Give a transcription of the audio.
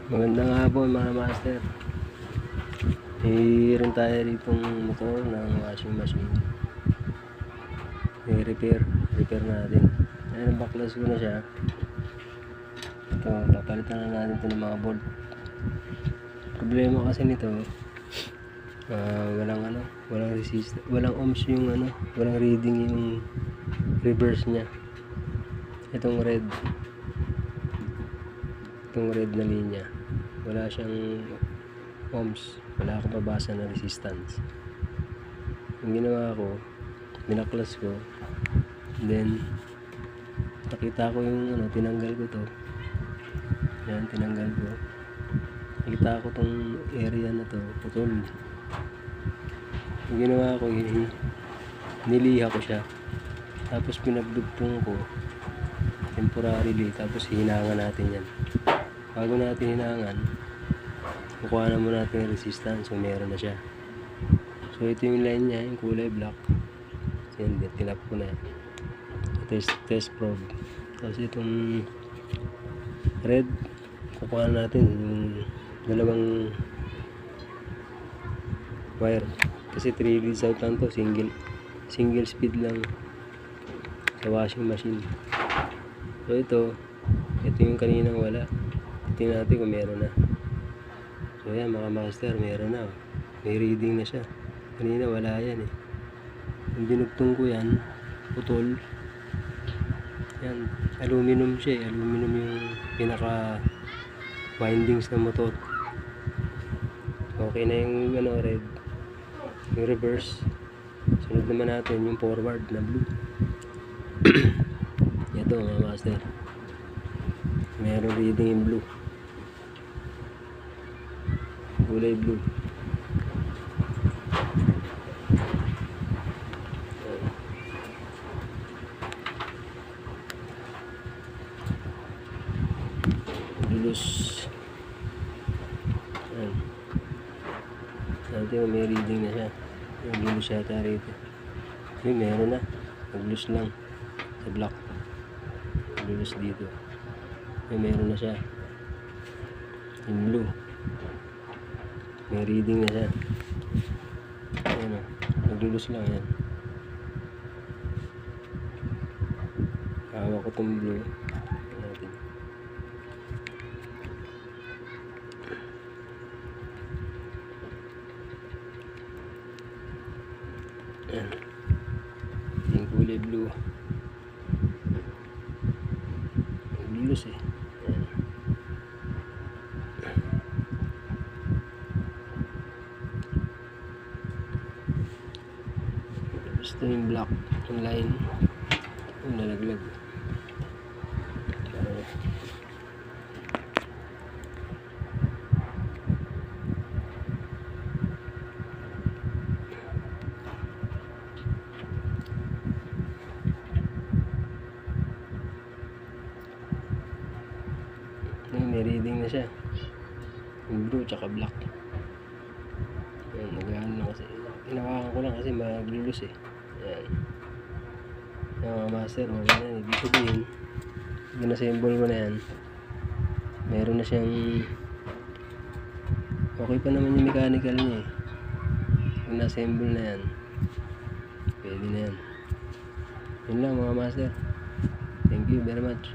Magandang hapon mga master. Mayroon tayo ditong motor ng washing machine. Repair natin. Ayan, baklas ko na siya. Ito, papalitan na natin ito ng mga bolt. Problema kasi nito, walang resist, walang ohms yung walang reading yung reverse niya. Itong red na linya, wala siyang ohms, wala akong mabasa na resistance. Yung ginawa ko, binaklas ko, then nakita ko yung tinanggal ko to. Yan, tinanggal ko. Nakita ko tong area na to, putol. Yung ginawa ko, niliha ko siya, tapos pinagdugtong ko temporarily, tapos hinangan natin yan. Bago natin hinangan, kukuha na muna natin yung resistance, so meron na siya. So ito yung line niya, yung kulay black. So yan, tinap ko na yan. Test probe. Tapos itong red, kukuha na natin yung dalawang wire, kasi 3 leads out lang to, single speed lang sa washing machine. So ito yung kaninang wala. Tingnan natin kung meron na. So yan mga master, meron na. May reading na siya. Kanina wala yan eh. Yung dinugtong ko yan, putol. Yan, aluminum siya eh. Aluminum yung pinaka windings ng motor. Okay na yung red, yung reverse. Sunod naman natin yung forward na blue. Ito mga master, meron reading in blue, kulay blue. Lulus. Ayan. Natin may reading na siya. Lulus yata rito. Yun, meron na. Naglus lang sa block. Lulus dito. Yun, meron na siya. In blue. May reading na siya. Ayan o. Naglulus lang yan. Hawak ko itong blue. Natin. Ayan. Yung kulay blue. Naglulus eh. Ayan. Gusto yung black, yung line, yung nalaglag. May reading na siya, yung blue tsaka black. Ayan, naglaan lang kasi, hinawakan ko lang kasi maglulus eh. Ayan. Ayan mga master, okay na. Ibig sabihin, ginassemble ko na yan, meron na siyang, okay pa naman yung mechanical niya eh. Yung na-assemble na yan, pwede na yan. Yun lang mga master, thank you very much.